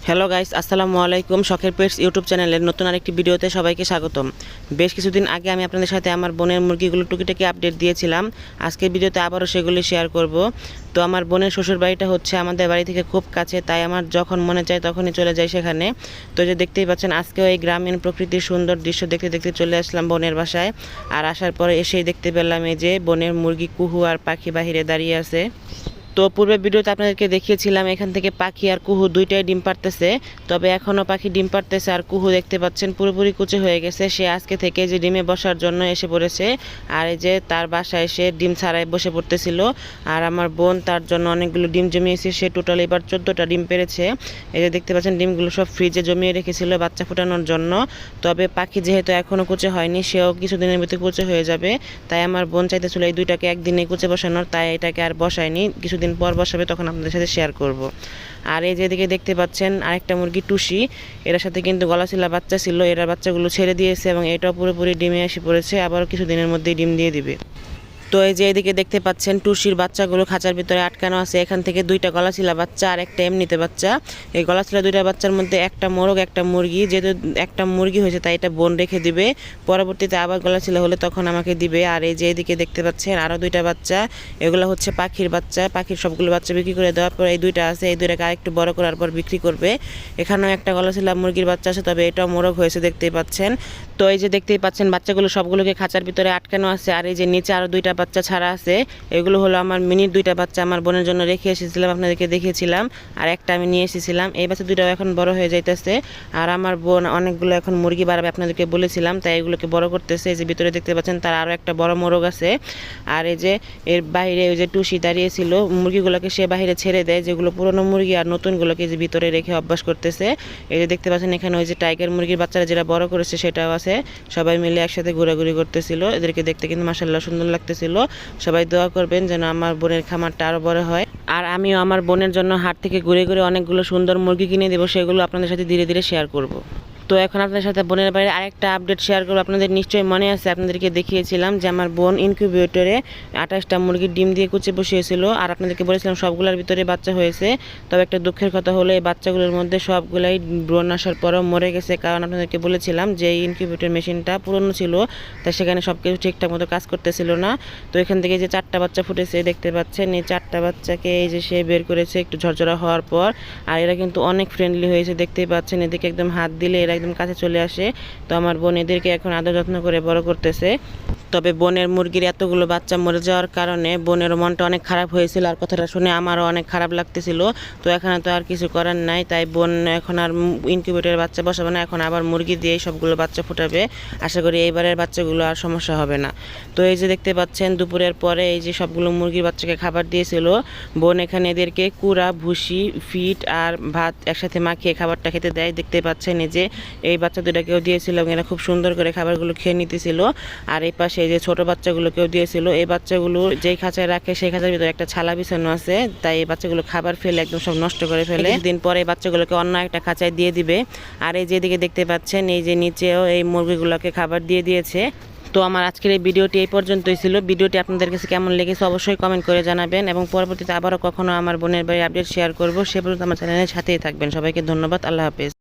Hello guys, আসসালামু আলাইকুম। শখের পেটস ইউটিউব চ্যানেলের নতুন আরেকটি ভিডিওতে সবাইকে স্বাগতম। বেশ কিছুদিন আগে আমি আপনাদের সাথে আমার বোনের মুরগিগুলো টুকিটাকি আপডেট দিয়েছিলাম। আজকের ভিডিওতে আবারও সেগুলি শেয়ার করব। তো আমার বোনের শ্বশুর বাড়িটা হচ্ছে আমাদের বাড়ি থেকে খুব কাছে, তাই আমার যখন মনে চায় তখনই চলে যাই সেখানে। তো যে দেখতেই পাচ্ছেন, আজকেও এই গ্রামীণ প্রকৃতির সুন্দর দৃশ্য দেখতে দেখতে চলে আসলাম বোনের বাসায়। আর আসার পরে এসেই দেখতে পেলাম এই যে বোনের মুরগি কুহু আর পাখি বাহিরে দাঁড়িয়ে আছে। তো পূর্বের ভিডিওতে আপনাদেরকে দেখিয়েছিলাম এখান থেকে পাখি আর কুহু দুইটাই ডিম পাড়তেছে, তবে এখনও পাখি ডিম পাড়তেছে আর কুহু দেখতে পাচ্ছেন পুরোপুরি কুচে হয়ে গেছে। সে আজকে থেকে যে ডিমে বসার জন্য এসে পড়েছে, আর এই যে তার বাসায় এসে ডিম ছাড়াই বসে পড়তেছিল। আর আমার বোন তার জন্য অনেকগুলো ডিম জমিয়েছে, সে টোটাল এবার 14টা ডিম পেরেছে। এই যে দেখতে পাচ্ছেন ডিমগুলো সব ফ্রিজে জমিয়ে রেখেছিল বাচ্চা ফোটানোর জন্য। তবে পাখি যেহেতু এখনও কুচে হয়নি, সেও কিছুদিনের ভিতরে কুচে হয়ে যাবে, তাই আমার বোন চাইতেছিল এই দুইটাকে একদিনে কুচে বসানোর, তাই এটাকে আর বসায়নি, কিছুদিন পর বসাবে, তখন আপনাদের সাথে শেয়ার করব। আর এই যেদিকে দেখতে পাচ্ছেন আরেকটা মুরগি টুসি, এর সাথে কিন্তু গলাচিলা বাচ্চা ছিল, এরা বাচ্চাগুলো ছেড়ে দিয়েছে এবং এটাও পুরোপুরি ডিমে এসে পড়েছে, আবারও কিছুদিনের মধ্যেই ডিম দিয়ে দিবে। তো এই যে এদিকে দেখতে পাচ্ছেন টুসির বাচ্চাগুলো খাঁচার ভিতরে আটকানো আছে। এখান থেকে দুইটা গলাচিলা বাচ্চা আর একটা এমনিতে বাচ্চা। এই গলাচিলা দুইটা বাচ্চার মধ্যে একটা মোরগ একটা মুরগি, যেহেতু একটা মুরগি হয়েছে তাই এটা বোন রেখে দিবে, পরবর্তীতে আবার গলাচিলা হলে তখন আমাকে দিবে। আর এই যে এদিকে দেখতে পাচ্ছেন আরও দুইটা বাচ্চা, এগুলো হচ্ছে পাখির বাচ্চা। পাখির সবগুলো বাচ্চা বিক্রি করে দেওয়ার পর এই দুইটা আছে, এই দুইটাকে আরেকটু বড় করার পর বিক্রি করবে। এখানেও একটা গলাচিলা মুরগির বাচ্চা আছে, তবে এটাও মোরগ হয়েছে দেখতেই পাচ্ছেন। তো এই যে দেখতেই পাচ্ছেন বাচ্চাগুলো সবগুলোকে খাঁচার ভিতরে আটকানো আছে। আর এই যে নিচে আরও দুইটা বাচ্চা ছাড়া আছে, এগুলো হলো আমার মিনির দুইটা বাচ্চা, আমার বোনের জন্য রেখে এসেছিলাম, আপনাদেরকে দেখিয়েছিলাম। আর একটা আমি নিয়ে এসেছিলাম। এই বাচ্চা দুইটাও এখন বড় হয়ে যাইতেছে। আর আমার বোন অনেকগুলো এখন মুরগি বাড়াবে, আপনাদেরকে বলেছিলাম, তাই এগুলোকে বড় করতেছে। এই যে ভিতরে দেখতে পাচ্ছেন তার আরও একটা বড় মোরগ আছে। আর এই যে এর বাইরে ওই যে টুসি দাঁড়িয়েছিল, মুরগিগুলোকে সে বাইরে ছেড়ে দেয়, যেগুলো পুরনো মুরগি আর নতুনগুলোকে যে ভিতরে রেখে অভ্যাস করতেছে। এই যে দেখতে পাচ্ছেন এখানে ওই যে টাইগার মুরগির বাচ্চারা যেটা বড় করেছে সেটাও আছে, সবাই মিলে একসাথে ঘোরাঘুরি করতেছিল। এদেরকে দেখতে কিন্তু মাশাআল্লাহ সুন্দর লাগতেছিল। সবাই দোয়া করবেন যেন আমার বোনের খামারটা আরও বড় হয়। আর আমিও আমার বোনের জন্য হাট থেকে ঘুরে ঘুরে অনেকগুলো সুন্দর মুরগি কিনে দেবো, সেগুলো আপনাদের সাথে ধীরে ধীরে শেয়ার করব। তো এখন আপনাদের সাথে বোনের বাড়ির আরেকটা আপডেট শেয়ার করবো। আপনাদের নিশ্চয়ই মনে আছে, আপনাদেরকে দেখিয়েছিলাম যে আমার বোন ইনকিউবেটরে 28টা মুরগির ডিম দিয়ে কুচে বসিয়েছিল, আর আপনাদেরকে বলেছিলাম সবগুলোর ভিতরে বাচ্চা হয়েছে। তবে একটা দুঃখের কথা হলো এই বাচ্চাগুলোর মধ্যে সবগুলাই ব্রণ আসার পরেও মরে গেছে, কারণ আপনাদেরকে বলেছিলাম যে এই ইনকিউবেটর মেশিনটা পুরনো ছিল, তাই সেখানে সব কিছু ঠিকঠাক মতো কাজ করতেছিল না। তো এখান থেকে যে 4টা বাচ্চা ফুটেছে দেখতে পাচ্ছেন, এই 4টা বাচ্চাকে এই যে সে বের করেছে একটু ঝরঝরা হওয়ার পর। আর এরা কিন্তু অনেক ফ্রেন্ডলি হয়েছে দেখতেই পাচ্ছেন, এদিকে একদম হাত দিলে এরা একদম কাছে চলে আসে। তো আমার বোন এদেরকে এখন আদর যত্ন করে বড় করতেছে। তবে বোনের মুরগির এতগুলো বাচ্চা মরে যাওয়ার কারণে বোনের মনটা অনেক খারাপ হয়েছিল, আর কথাটা শুনে আমারও অনেক খারাপ লাগতেছিল। তো এখানে তো আর কিছু করার নাই, তাই বোন এখন আর ইনকিউবেটরের বাচ্চা বসাবে না, এখন আবার মুরগি দিয়ে সবগুলো বাচ্চা ফুটাবে। আশা করি এইবারের বাচ্চাগুলো আর সমস্যা হবে না। তো এই যে দেখতে পাচ্ছেন দুপুরের পরে এই যে সবগুলো মুরগির বাচ্চাকে খাবার দিয়েছিল বোন, এখানে এদেরকে কুড়া, ভুসি, ফিট আর ভাত একসাথে মাখিয়ে খাবারটা খেতে দেয়। দেখতে পাচ্ছেন এই যে এই বাচ্চা দুটাকেও দিয়েছিল, এরা খুব সুন্দর করে খাবারগুলো খেয়ে নিতেছিল। আর এই পাশে এই যে ছোট বাচ্চাগুলোকেও দিয়েছিল। এই বাচ্চাগুলো যেই খাঁচায় রাখে সেই খাঁচার ভিতরে একটা ছালা বিছানো আছে, তাই এই বাচ্চাগুলো খাবার ফেলে একদম সব নষ্ট করে ফেলে। দিন পরে এই বাচ্চাগুলোকে অন্য একটা খাঁচায় দিয়ে দিবে। আর এই যেদিকে দেখতে পাচ্ছেন এই যে নিচেও এই মুরগিগুলোকে খাবার দিয়ে দিয়েছে। তো আমার আজকের এই ভিডিওটি এই পর্যন্তই ছিল। ভিডিওটি আপনাদের কাছে কেমন লেগেছে অবশ্যই কমেন্ট করে জানাবেন, এবং পরবর্তীতে আবারও কখনো আমার বোনের বাড়ির আপডেট শেয়ার করব। সে পর্যন্ত আমার চ্যানেলের সাথেই থাকবেন। সবাইকে ধন্যবাদ। আল্লাহ হাফেজ।